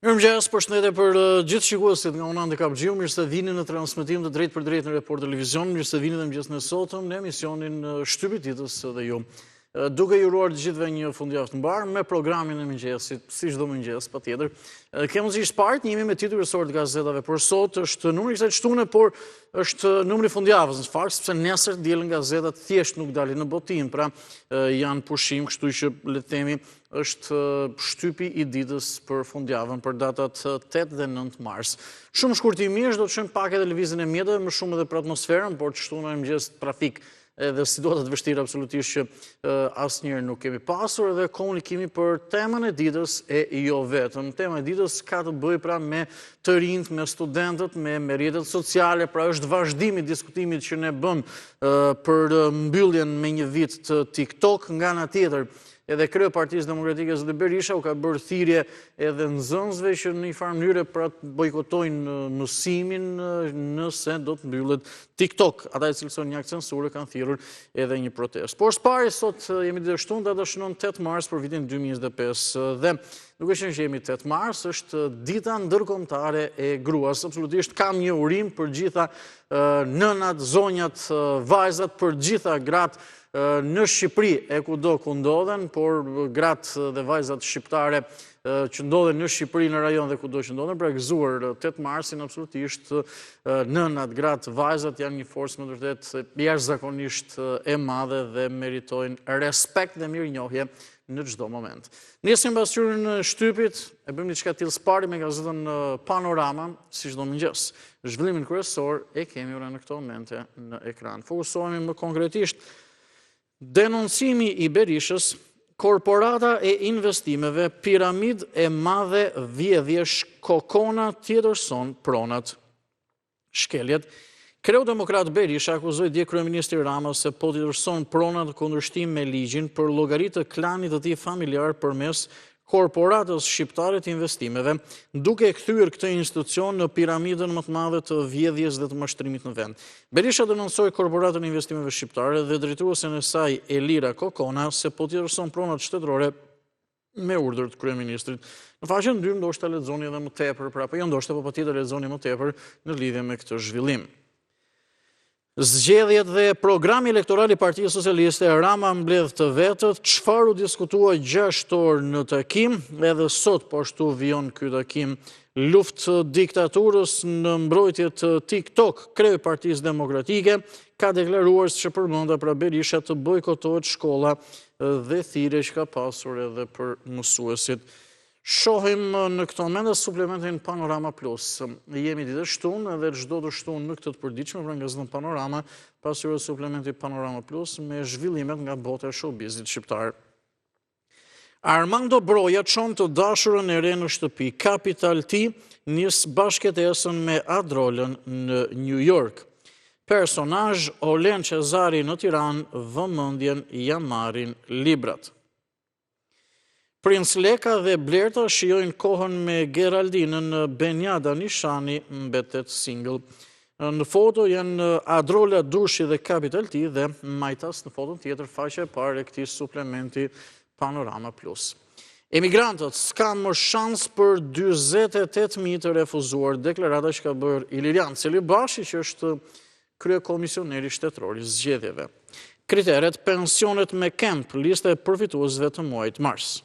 Mirëmëngjes, përshëndetje për gjithë shikuesit nga Unë Ande Kapxhiu, mirë se vini në transmetim të drejtë për drejtë në Report Televizion, mirë se vini dhe mëngjesën e sotëm në emisionin Shtypi i ditës dhe ju. Duke ju uruar të gjithëve një fundjavë të mbar me programin e mëngjesit, si çdo mëngjes, patjetër. Kemi mundësisht parë, jemi me titull kryesor të gazetave për sot, është numri i kësaj shtune, por është numri i fundjavës në fakt, sepse nesër dielën gazetat thjesht nuk dalin në botim, pra janë pushim, kështu që le të themi është shtypi i ditës për fundjavën për datat 8 dhe 9 mars. Shumë shkurtimisht do të shohim pak edhe lëvizjen e mjeteve, më shumë edhe për atmosferën, por të shtunë mëngjes trafik edhe situata të vështira absolutisht që asnjëherë nuk kemi pasur, edhe komunikimi për temën e ditës e jo vetëm. Tema e ditës ka të bëjë pra me të rinjt, me studentët, me rrjetet sociale, pra është vazhdimi i diskutimit që ne bëm për mbylljen me një vit të TikTok, nga ana tjetër. Edhe krye Partisë Demokratike zoti Berisha u ka bërë thirrje edhe nxënësve që në një farë mënyrë pra të bojkotojnë mësimin nëse do të mbyllet TikTok. Ata i cilësojnë një akt censure kanë thirrur edhe një protestë. Por së pari sot jemi ditë shtunë, data shënon 8 mars për vitin 2025 dhe duke qenë që jemi 8 mars është dita ndërkombëtare e gruas. Absolutisht kam një urim për gjitha nënat, zonjat, vajzat, për gjitha gratë në Shqipëri e kudo ku ndodhen, por gratë dhe vajzat shqiptare që ndodhen në Shqipëri, në rajon dhe kudo që ndodhen, pra gëzuar 8 marsin absolutisht nënat, gratë, vajzat janë një forcë më të vërtetë jashtëzakonisht e madhe dhe meritojnë respekt dhe mirënjohje në çdo moment. Nisim pasqyrën e shtypit, e bëjmë diçka të tillë së pari me gazetën Panorama, si çdo mëngjes. Zhvillimin kryesor e kemi ora në këto momente në ekran. Fokusohemi më konkretisht denoncimi i Berishës, korporata e investimeve, piramid e madhe vjedhjesh, kokona tjetërson pronat. Shkeljet. Kreu Demokrat Berisha akuzoi dje kryeministri Rama se po tjetërson pronat kundërshtim me ligjin për llogaritë të klanit të tij familjar përmes korporatës shqiptare të investimeve, duke kthyer këtë institucion në piramidën më të madhe të vjedhjes dhe të mashtrimit në vend. Berisha denoncoi korporatën e investimeve shqiptare dhe drejtuesen e saj Elira Kokona se po tjetërson pronat shtetërore me urdhër të kryeministrit. Në faqen 2 ndoshta lexoni edhe më tepër, pra po jo ndoshta, po patjetër lexoni më tepër në lidhje me këtë zhvillim. Zgjedhjet dhe programi elektoral i Partisë Socialiste, Rama mbledh të vetët, çfarë u diskutua 6 orë në takim, edhe sot po ashtu vijon ky takim. Luftë diktaturës në mbrojtje të TikTok, kreu i Partisë Demokratike ka deklaruar se përmenda pra Berisha të bojkotohet shkolla dhe thirrje që ka pasur edhe për mësuesit. Shohim në këto momente suplementin Panorama Plus. Jemi ditë shtunë dhe çdo të shtunë në këtë të përditshme pra nga gazetën Panorama, pasur suplementi Panorama Plus me zhvillimet nga bota e showbizit shqiptar. Armando Broja çon të dashurën e re në shtëpi. Capital T nis bashkëtesën me Adrolën në New York. Personazh Olen Cezari në Tiranë, vëmendjen ja marrin librat. Prince Leka dhe Blerta shijojnë kohën me Geraldinën, Benjada Nishani mbetet single. Në foto janë Adrola Dushi dhe Capital T dhe Majtas në foton tjetër, faqja e parë e këtij suplementi Panorama Plus. Emigrantët s'ka më shans për 48.000 të refuzuar, deklarata që ka bërë Ilirian Celibashi, që është kryekomisioneri shtetëror i zgjedhjeve. Kriteret pensionet me kemp, lista e përfituesve të muajit mars.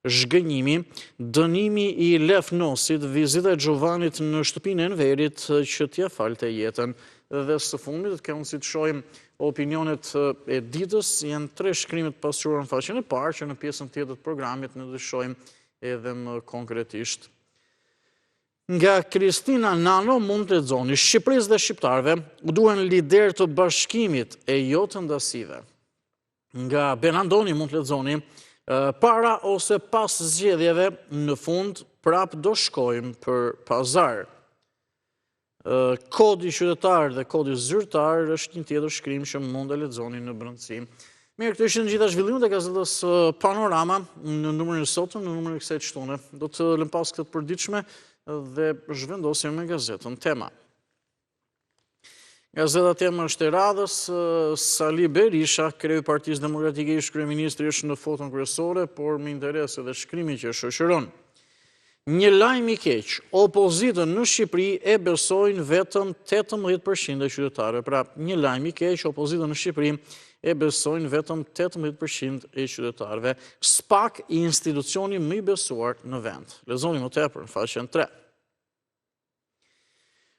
Zhgënjimi, dënimi i Lef Nosit, vizita e Gjovanit në shtëpinë e Enverit që t'ia falte jetën. Dhe së fundit, kemi si të shohim opinionet e ditës, janë 3 shkrimet pasqyruar në faqen e parë, që në pjesën tjetër të programit ne do të shohim edhe më konkretisht. Nga Kristina Nano mund të lexoni: Shqipërisë dhe shqiptarëve u duhen lider të bashkimit e jo të ndasive. Nga Benandoni mund të lexoni: para ose pas zgjedhjeve, në fund prap do shkojmë për pazar. Kodi qytetar dhe kodi zyrtar është një tjetër shkrim që mund të lexoni në brendësi. Mirë, këto ishin gjitha zhvillimet e gazetës Panorama në numrin e sotëm, në numrin e kësaj shtune. Do të lëm pas këtë të përditshme dhe zhvendosim me gazetën Tema. Gazeta Tema është e radhës, Sali Berisha, kreu i Partisë Demokratike, ish kryeministri, është në foton kryesore, por me interes edhe shkrimi që shoqëron. Një lajm i keq, opozitën në Shqipëri e besojnë vetëm 18% e qytetarëve. Pra, një lajm i keq, opozitën në Shqipëri e besojnë vetëm 18% e qytetarëve. SPAK, institucioni më i besuar në vend. Lexoni më tepër në faqen 3.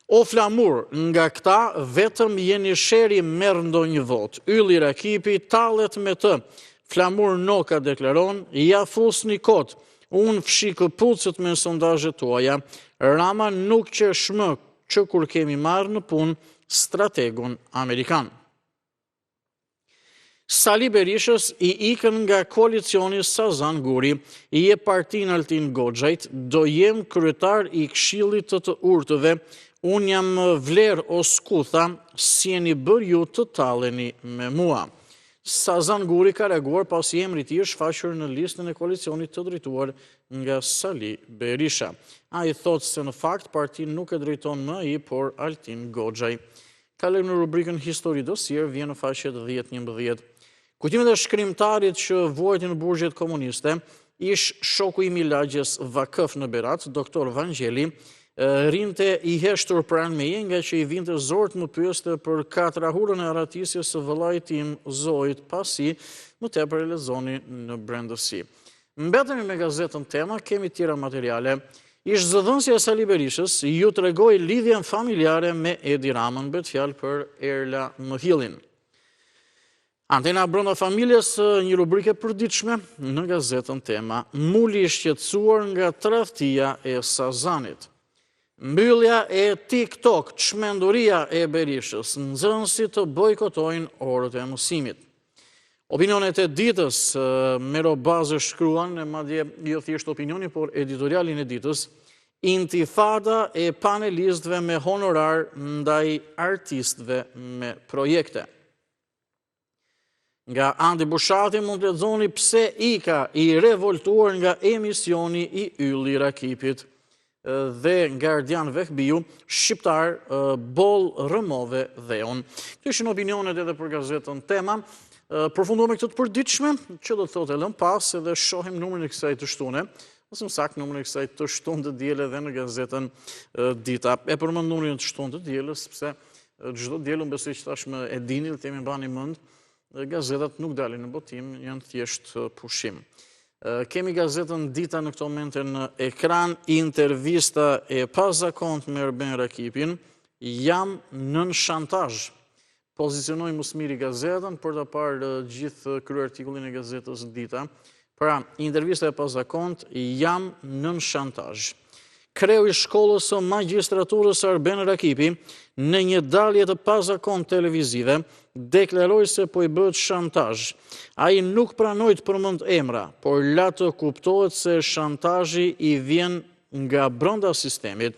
O flamur, nga këta vetëm jeni sheri merr ndonjë votë. Ylli Rakipi tallet me të. Flamur Noka deklaron, ja fusni kot. Unë fshi këpucët me sondazhet tuaja, Rama nuk që shmë që kur kemi marrë në punë strategun Amerikan. Sali Berishës i ikën nga koalicioni Sazan Guri, i e partin Altin Goxhajt, do jem kryetar i Këshillit të urtëve, unë jam vler o skutha, si jeni bër ju të talleni me mua. Sazan Guri ka reaguar pasi emri i tij është shfaqur në listën e koalicionit të drejtuar nga Sali Berisha. Ai thotë se në fakt partin nuk e drejton më ai, por Altin Goxhaj. Kalojmë në rubrikën Histori dosier, vjen në faqet 10-11. Kujtimet e shkrimtarit që vuajti në burgjet komuniste, ish shoku i Milagjes Vakëf në Berat, doktor Vangjeli, rinte i heshtur pranë meje nga që i vinte zort më pyeste për katrahurën e arratisjes së vëllait tim Zoit, pasi më tepër e lexoni në brendësi. Mbetemi me gazetën Tema, kemi tjera materiale. Ish zëdhënësja e Sali Berishës ju tregoi lidhjen familjare me Edi Ramën, bet fjalë për Erla Mëhillin. Antena brenda familjes, një rubrike përditshme në gazetën Tema. Muli i shqetësuar nga tradhtia e Sazanit. Mbyllja e TikTok, çmenduria e Berishës, nxënësit të bojkotojnë orët e mësimit. Opinionet e ditës me robazë shkruan, e madje jo thjesht opinioni, por editorialin e ditës, intifada e panelistëve me honorar ndaj artistëve me projekte. Nga Andi Bushati mund të lexoni pse ika i revoltuar nga emisioni i Ylli Rakipit. Dhe nga Ardian Vehbiu, shqiptar boll rëmove dheun. Këto ishin opinionet edhe për gazetën Tema. Përfundojmë këtë të përditshme, që do të thotë e lëm pas edhe shohim numrin e kësaj të shtune, ose më saktë numrin e kësaj të shtunë të diele edhe në gazetën Dita. E përmend numrin të shtunë të dielës, sepse çdo diel unë besoj që tashmë e dini dhe kemi mbani mend, gazetat nuk dalin në botim, janë thjesht pushim. Kemi gazetën Dita në këto momente në ekran, intervista e pazakont me Erben Rakipin, jam nën shantazh. Pozicionoi Musmiri gazetën për të parë gjithë kryertikullin e gazetës Dita. Pra, intervista e pazakont, jam nën shantazh. Kreu i shkollës së magjistraturës Erben Rakipi, në një dalje të pazakont televizive, deklaroi se po i bëhet shantazh. Ai nuk pranoi të përmend emra, por la të kuptohet se shantazhi i vjen nga brenda sistemit.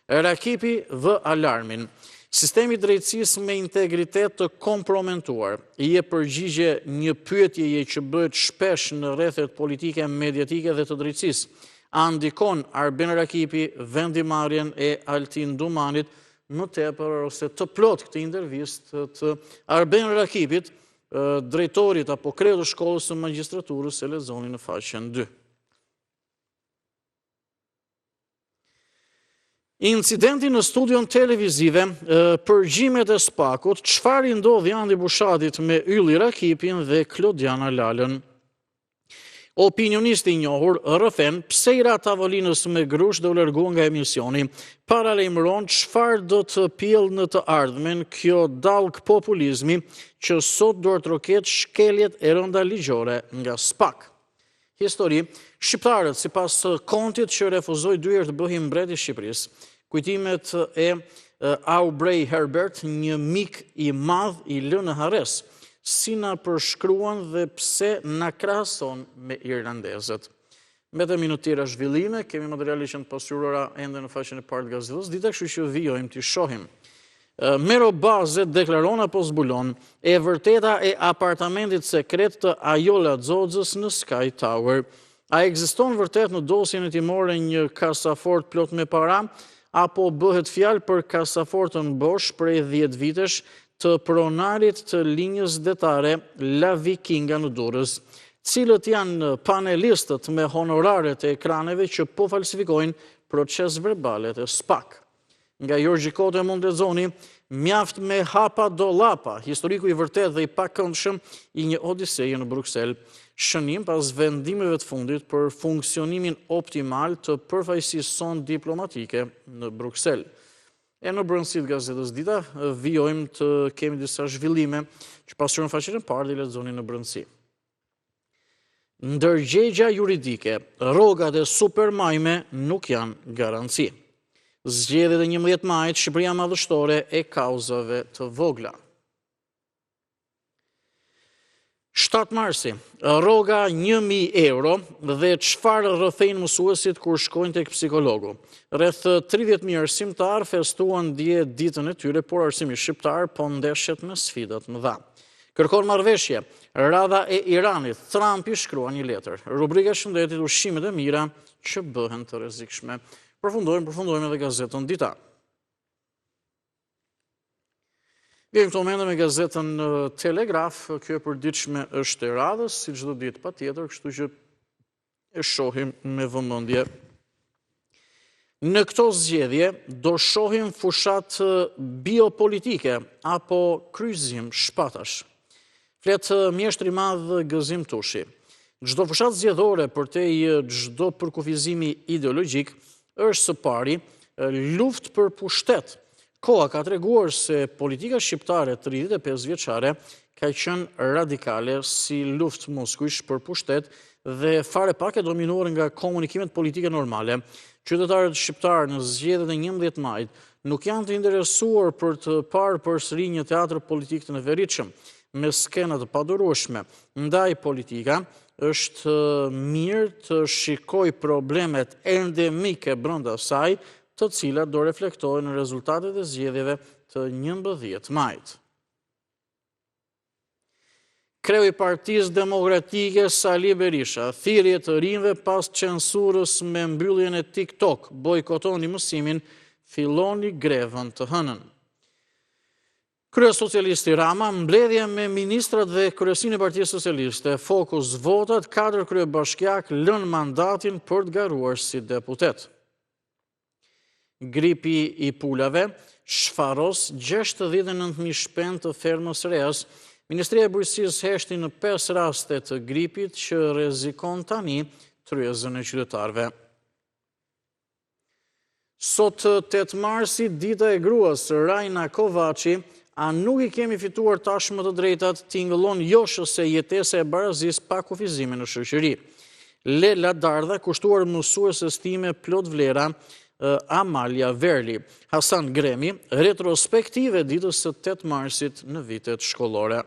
Rakipi vë alarmin. Sistemi i drejtësisë me integritet të kompromentuar i jep përgjigje një pyetjeje që bëhet shpesh në rrethet politike, mediatike dhe të drejtësisë. A ndikon Erben Rakipi vendimarrjen e Altin Dumanit? Më tepër ose të plot këtë intervistë të Erben Rakipit, drejtorit apo kreut të shkollës së magjistraturës, e lexoni në faqen 2. Incidenti në studion televizive, përgjimet e SPAK-ut, çfarë i ndodhi Andi Bushatit me Ylli Rakipin dhe Klodiana Lalën. Opinionisti i njohur rrëfen pse i ra tavolinës me grush dhe u largua nga emisioni, paralajmëron çfarë do të pjell në të ardhmen kjo dallk populizmi që sot duhet roket shkeljet e rënda ligjore nga SPAK. Histori, shqiptarët sipas kontit që refuzoi 2 herë të bëhej mbret i Shqipërisë. Kujtimet e Aubrey Herbert, një mik i madh i lënë harres, si na përshkruan dhe pse na krahason me irlandezët. Mbetemi në tjera zhvillime, kemi materiale që janë pasqyruara ende në faqen e parë të gazetës Dita, kështu që vijojmë t'i shohim. Mero Baze deklaron apo zbulon e vërteta e apartamentit sekret të Ajola Xoxhës në Sky Tower. A ekziston vërtet në dosjen e timore një kasafort plot me para, apo bëhet fjalë për kasafortën bosh prej 10 vitesh të pronarit të linjës detare La Vikinga në Durrës. cilët janë panelistët me honoraret e ekraneve që po falsifikojnë proces verbalet e SPAK. Nga Jorgji Kote mund të lexoni, mjaft me hapa do lapa, historiku i vërtet dhe i pakëndshëm i një odiseje në Bruksel, shënim pas vendimeve të fundit për funksionimin optimal të përfaqësisë sonë diplomatike në Bruksel. E në brëndësi të Gazetës Dita, vijojmë të kemi disa zhvillime që pasur në faqen e parë dhe i lexoni në brëndësi. Ndërgjegja juridike, rrogat e supermajme nuk janë garanci. Zgjedhjet e 11 majit, Shqipëria madhështore e kauzave të vogla. 7 marsi, rroga 1.000 euro dhe çfarë rrëfejnë mësuesit kur shkojnë tek psikologu. Rreth 30.000 arsimtar festuan dje ditën e tyre, por arsimi shqiptar po ndeshet me sfidat mëdha. Kërkon marrëveshje, radha e Iranit, Trumpi shkrua një letër. Rubrika shëndetit, ushqimet e mira që bëhen të rrezikshme. Përfundojmë edhe Gazetën Dita. Vjen këto momente me Gazetën Telegraf, kjo e përditshme është e radhës, si çdo ditë patjetër, kështu që e shohim me vëmendje. Në këto zgjedhje do shohim fushat biopolitike apo kryqëzim shpatash. Flet mjeshtri i madh Gëzim Tushi. Çdo fushat zgjedhore përtej çdo përkufizimi ideologjik është së pari luftë për pushtet. Koha ka treguar se politika shqiptare 35 vjeçare ka qenë radikale si luftë moskujsh për pushtet dhe fare pak e dominuar nga komunikimet politike normale. Qytetarët shqiptarë në zgjedhjet e 11 majit nuk janë të interesuar për të parë përsëri një teatr politik të neveritshëm me skena të padurueshme. Ndaj politika është mirë të shikoj problemet endemike brenda saj, të cilat do reflektohen në rezultatet e zgjedhjeve të 11 majit. Kreu i Partisë Demokratike Sali Berisha, thirrje të rinjve pas censurës me mbylljen e TikTok, bojkotoni mësimin, filloni grevën të hënën. Kryesocialisti Rama, mbledhje me ministrat dhe kryesinë e Partisë Socialiste, fokus votat, 4 kryebashkiak lënë mandatin për të garuar si deputet. Gripi i pulave, shfaros 69.000 shpend të fermës Reas. Ministria e Bujqësisë heshti në 5 raste të gripit që rrezikon tani tryezën e qytetarëve. Sot 8 marsi, dita e gruas, Rajna Kovaçi, a nuk i kemi fituar tashmë të drejtat, tingëllon joshëse jetese e barazis pa kufizime në shoqëri. Lela Dardha, kushtuar mësueses time plot vlera, Amalia Verli. Hasan Gremi, retrospektive ditës së 8 marsit në vitet shkollore.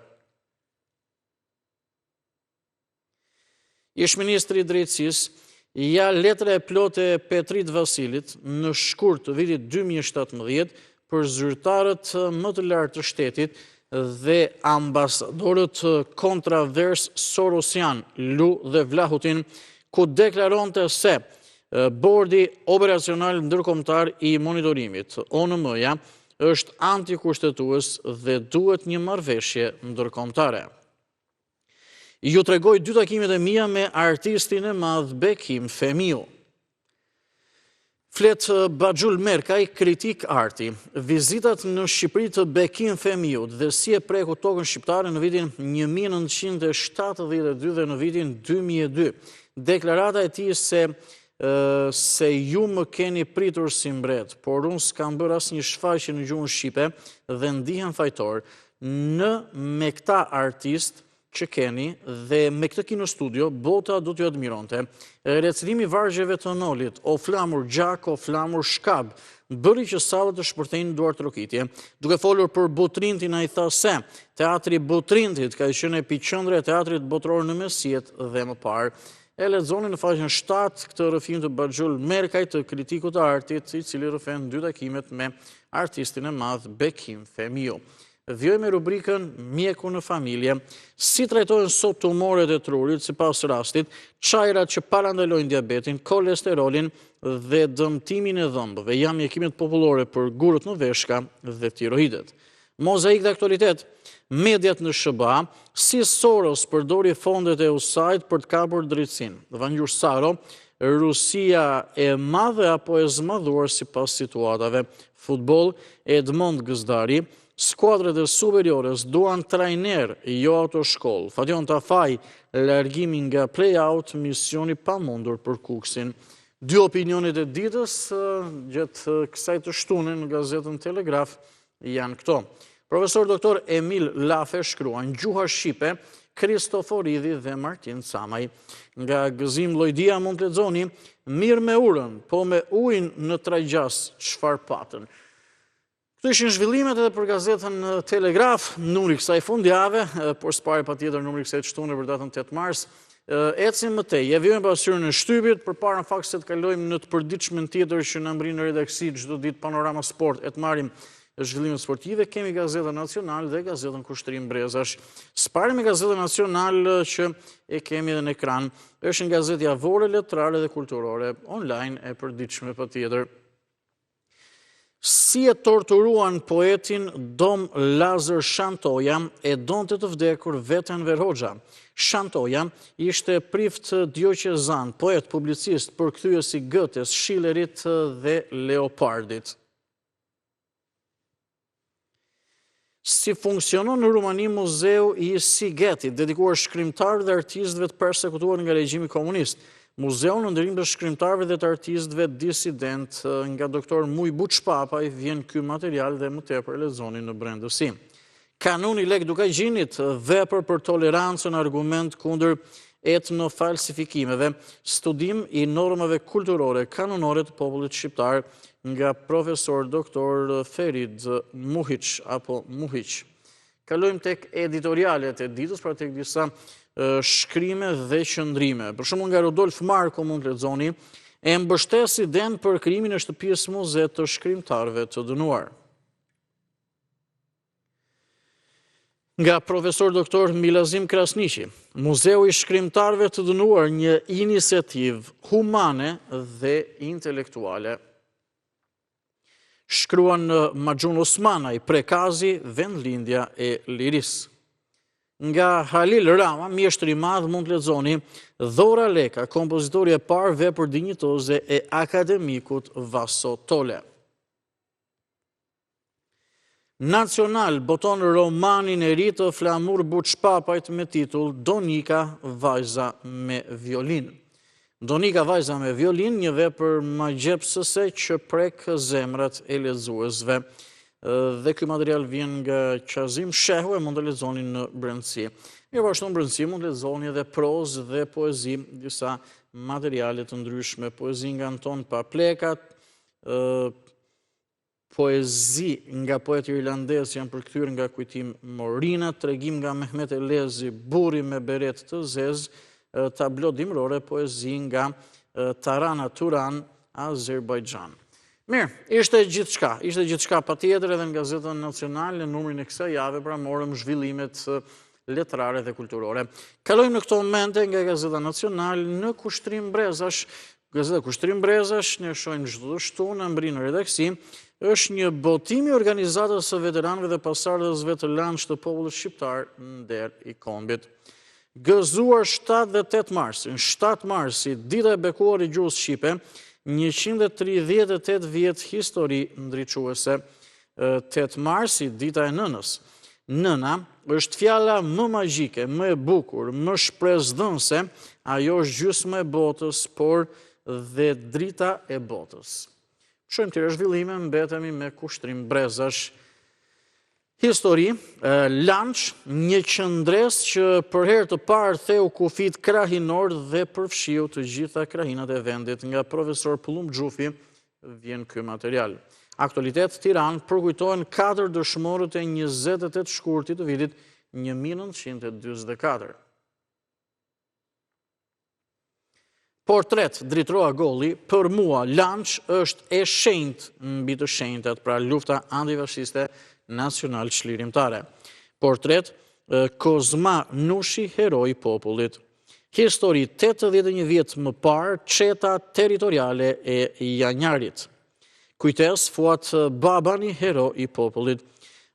Ish-ministri i Drejtësisë, ja letra e plotë e Petrit Vasilit në shkurt të vitit 2017 për zyrtarët më të lartë të shtetit dhe ambasadorët kontravers Sorosian, Lu dhe Vlahutin, ku deklaronte se Bordi Operacional Ndërkombëtar i Monitorimit, ONM-ja, është antikushtetues dhe duhet një marrëveshje ndërkombëtare. Ju tregoj 2 takimet e mia me artistin e madh Bekim Femiu. Flet Baxhul Merkaj, kritik arti. Vizitat në Shqipëri të Bekim Femiut dhe si e preku tokën shqiptare në vitin 1972 dhe në vitin 2002. Deklarata e tij se ju më keni pritur si mbret, por unë s'kam bërë asnjë shfaqje në gjuhën shqipe dhe ndihem fajtor me këta artist që keni dhe me këtë kino studio, bota do t'ju admironte. Recitimi vargjeve të Nolit, o flamur gjak, o flamur shkab, bëri që salët të shpërthejnë duart trokitje. Duke folur për Botrintin, ai tha se teatri Botrintit ka qenë epiqendra e teatrit botror në mesjet dhe më parë. E lexoni në faqen 7 këtë rrëfim të Baxhul Merkaj, të kritikut të artit, i cili rrëfen 2 takimet me artistin e madh Bekim Femiu. Vjoj me rubrikën Mjeku në familje, si trajtojnë sot tumoret e trurit sipas rastit, çajrat që parandalojnë diabetin, kolesterolin dhe dëmtimin e dhëmbëve, janë mjekimet popullore për gurët në veshka dhe tiroidet. Mozaik dhe aktualitet, mediat në SBA, si Soros përdori fondet e USAID për të kapur drejtësinë. Vangjur Saro, Rusia e madhe apo e zmadhuar sipas situatave. Futboll, Edmond Gëzdari, skuadrat e superiores duan trajner, jo autoshkollë. Fadion Tafaj, largimi nga play-out, misioni pamundur për Kuksin. Dy opinionet e ditës gjatë kësaj të shtunë në gazetën Telegraf janë këto. Profesor Dr. Emil Lafe shkruan gjuha shqipe, Kristoforidhi dhe Martin Camaj. Nga Gëzim Lojdia mund të lexoni, mirë me urën, po me ujin në trajgjas çfarë patën. Këto ishin zhvillimet edhe për gazetën Telegraf, numri kësaj fundjave, por s'pari patjetër numri kësaj të shtunë për datën 8 mars. Ecim më tej, e vjojmë pasyrën e shtypit, përpara në fakt se të kalojmë në të përditshmën tjetër që na mbrin në redaksi çdo ditë Panorama Sport, e të marrim zhvillimet sportive, kemi Gazetën Nacional dhe Gazetën Kushtrim Brezash. S'pari me Gazetën Nacional që e kemi edhe në ekran, është një gazetë javore, letrare dhe kulturore, online e përditshme patjetër. Si e torturuan poetin Dom Lazar Shantoja e donte të vdekur veten Enver Hoxha. Shantoja ishte prift dioqezan, poet, publicist, përkthyes i Gëtes, Schillerit dhe Leopardit. Si funksionon në Rumani muzeu i Sigetit, dedikuar shkrimtarëve dhe artistëve të persekutuar nga regjimi komunist. Muzeu në ndërim të shkrimtarëve dhe të artistëve disident nga doktor Muj Buçpapaj vjen ky material dhe më tepër lexoni në brendësi. Kanuni Lek Dukagjinit, vepër për tolerancën, argument kundër etnofalsifikimeve, studim i normave kulturore kanonore të popullit shqiptar nga profesor doktor Ferid Muhiç apo Muhiç. Kalojmë tek editorialet e ditës, pra tek disa shkrime dhe qëndrime. Për shembull nga Rodolf Marko mund të lexoni, e mbështes iden për krimin e shtëpisë muze të shkrimtarëve të dënuar. Nga profesor doktor Milazim Krasniqi, Muzeu i Shkrimtarëve të dënuar, një iniciativë humane dhe intelektuale. Shkruan Maxhun Osmanaj, Prekazi, vendlindja e lirisë. Nga Halil Rama, mjeshtri i madh mund të lexoni, Dhora Leka, kompozitori e parë vepër dinjitoze e akademikut Vaso Tole. Nacional boton romanin e ri të Flamur Buçpapajt me titull Donika, vajza me violin. Donika, vajza me violin, një vepër magjepsëse që prek zemrat e lexuesve. Dhe ky material vjen nga Qazim Shehu e mund të lexoni në brendësi. Mirë, po ashtu në brendësi mund të lexoni edhe prozë dhe poezi, disa materiale të ndryshme, poezi nga Anton Paplekat, poezi nga poet irlandez janë përkthyer nga Kujtim Morina, tregim nga Mehmet Elezi, Burri me beret të zezë, tablo dimrore, poezi nga Tarana Turan, Azerbajxhan. Mirë, ishte gjithçka patjetër edhe në Gazetën Nacionale në numrin e kësaj jave, pra morëm zhvillimet letrare dhe kulturore. Kalojmë në këto momente nga Gazeta Nacionale në Kushtrim Brezash. Gazeta Kushtrim Brezash, ne shohim çdo të shtunë në mbri në redaksi, është një botim i organizatës së veteranëve dhe pasardhësve të lanç të popullit shqiptar në der i kombit. Gëzuar 7 dhe 8 marsin, 7 marsi, dita e bekuar i gjuhës shqipe, 138 vjet histori ndriçuese. 8 marsi, dita e nënës. Nëna është fjala më magjike, më e bukur, më shpresdhënëse, ajo është gjysma e botës, por dhe drita e botës. Shohim tjera zhvillime, mbetemi me Kushtrim Brezash. Histori, lanç, një qëndres që për herë të parë theu kufit krahinor dhe përfshiu të gjitha krahinat e vendit. Nga profesor Pullum Xhufi vjen ky material. Aktualitet, Tiranë, përkujtohen 4 dëshmorët e 28 shkurtit të vitit 1944. Portret, Dritroa Golli, për mua, lanç është e shenjtë mbi të shenjtat, pra lufta antifashiste nacional çlirimtare. Portret, Kozma Nushi, heroi popullit. Histori, 81 vjet më parë, çeta territoriale e Janjarit. Kujtes, Fuat Babani, hero i popullit.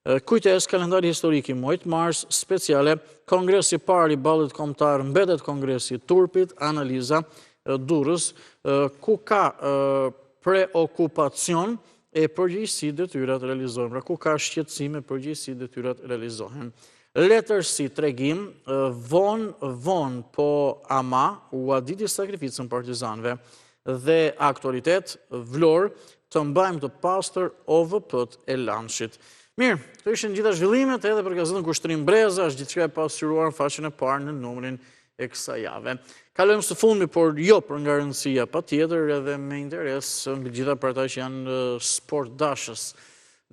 Kujtes, kalendari historik i muajit mars, speciale, kongresi parë i ballit kombëtar mbetet kongresi i turpit, analiza Durrës, ku ka preokupacion e përgjegjësi detyrat realizohen. Pra ku ka shqetësim e përgjegjësi detyrat realizohen. Letërsi, tregim, von, po ama, u aditi sakrificën partizanëve dhe aktualitet, vlorë, të mbajmë të pastër OVP-t e Lanshit. Mirë, këto ishin gjitha zhvillimet edhe për gazetën Kushtrim Breza, është gjithçka e pasqyruar në faqen e parë në numrin e kësaj jave. Kalojmë së fundmi, por jo për nga rëndësia, patjetër edhe me interes mbi gjitha për ata që janë sport dashës.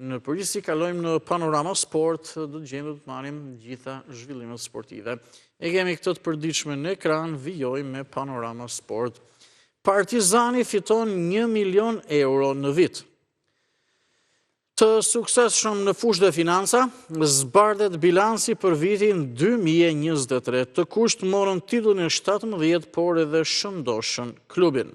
Në përgjithësi kalojmë në Panorama Sport, do të gjejmë të marrim gjitha zhvillimet sportive. E kemi këtë të përditshme në ekran, vijojmë me Panorama Sport. Partizani fiton 1 milion euro në vit. Të suksesshëm në fushë dhe financa, zbardhet bilanci për vitin 2023. Të kusht morën titullin e 17, por edhe shëndoshën klubin.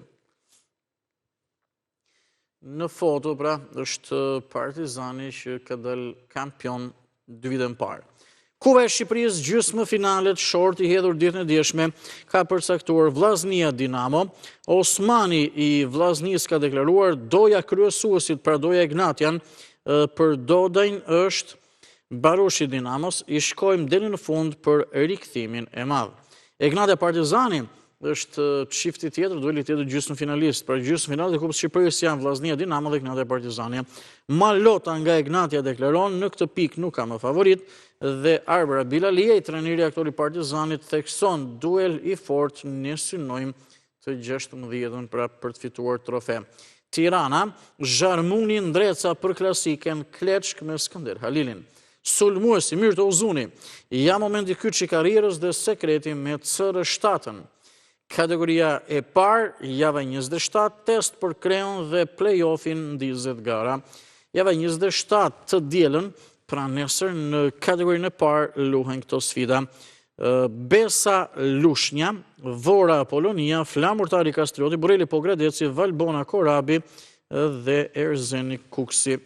Në foto, pra, është Partizani që ka dalë kampion 2 vite më parë. Kupa e Shqipërisë gjysmë finalet, short i hedhur ditën e djeshme, ka përcaktuar Vllaznia Dinamo. Osmani i Vllaznisë ka deklaruar doja kryesuesit, pra doja Ignatian, për Dodajn është Barushi Dinamos, i shkojmë deri në fund për rikthimin e madh. Ignatia Partizani është çifti tjetër, dueli tjetër gjysmë finalist. Për gjysmë finalet e Kupës së Shqipërisë janë Vllaznia Dinamo dhe Ignatia Partizani. Malota nga Ignatia deklaron në këtë pikë nuk ka më favorit dhe Arbra Bilalia, i trajneri aktori Partizanit, thekson duel i fortë, ne synojmë të 16-ën për të fituar trofe. Tirana, Zharmuni ndreca për klasiken Kleçk me Skënder Halilin. Sulmuesi Mirto Uzuni, ja momenti kyç i karrierës dhe sekreti me CR7-ën. Kategoria e parë, java 27, test për Kreon dhe play-offin ndizet gara. Java 27 të dielën, pra nesër në kategorinë e parë luhen këto sfida. Besa Lushnja, Vora Polonia, Flamurtari Kastrioti, Bureli Pogradeci, Valbona Korabi dhe Erzeni Kuksi.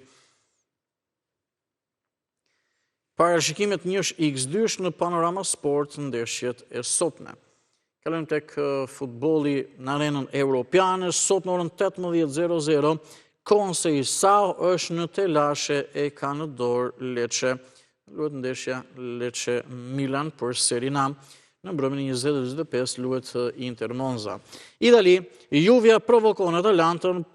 Parashikimet 1x2 në Panorama Sport ndeshjet e sotme. Kalojmë tek futbolli në arenën europiane, sot në orën 18:00, Konsei Sao është në telashe e ka në dorë Lecce. Luhet ndeshja Lecce Milan për Serie A. Në mbrëmjen e 20:25 luhet Inter Monza. Itali, Juvia provokon Atalantën,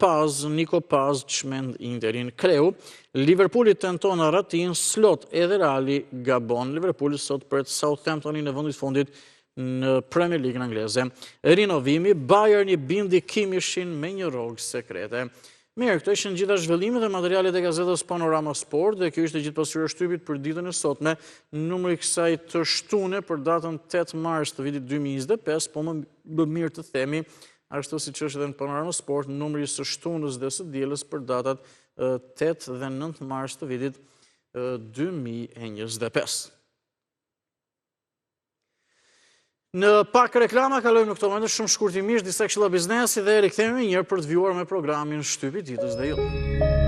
Nico Paz çmend Interin. Kreu, Liverpooli tenton Ratin, Slot edhe Reali gabon. Liverpooli sot pret Southamptonin në vendit fundit në Premier League angleze. Rinovimi, Bayern i bindi Kimishin me një rrogë sekrete. Mirë, këto ishin gjitha zhvillimet dhe materialet e gazetës Panorama Sport dhe kjo ishte gjithë pasqyrë shtypit për ditën e sotme, numri kësaj të shtune për datën 8 mars të vitit 2025, po më mirë të themi, ashtu siç është edhe në Panorama Sport, numri së shtunës dhe së dielës për datat 8 dhe 9 mars të vitit 2025. Në pak reklama kalojmë në këto momente shumë shkurtimisht disa këshilla biznesi dhe rikthehemi një herë për të vjuar me programin Shtypi i ditës dhe ju.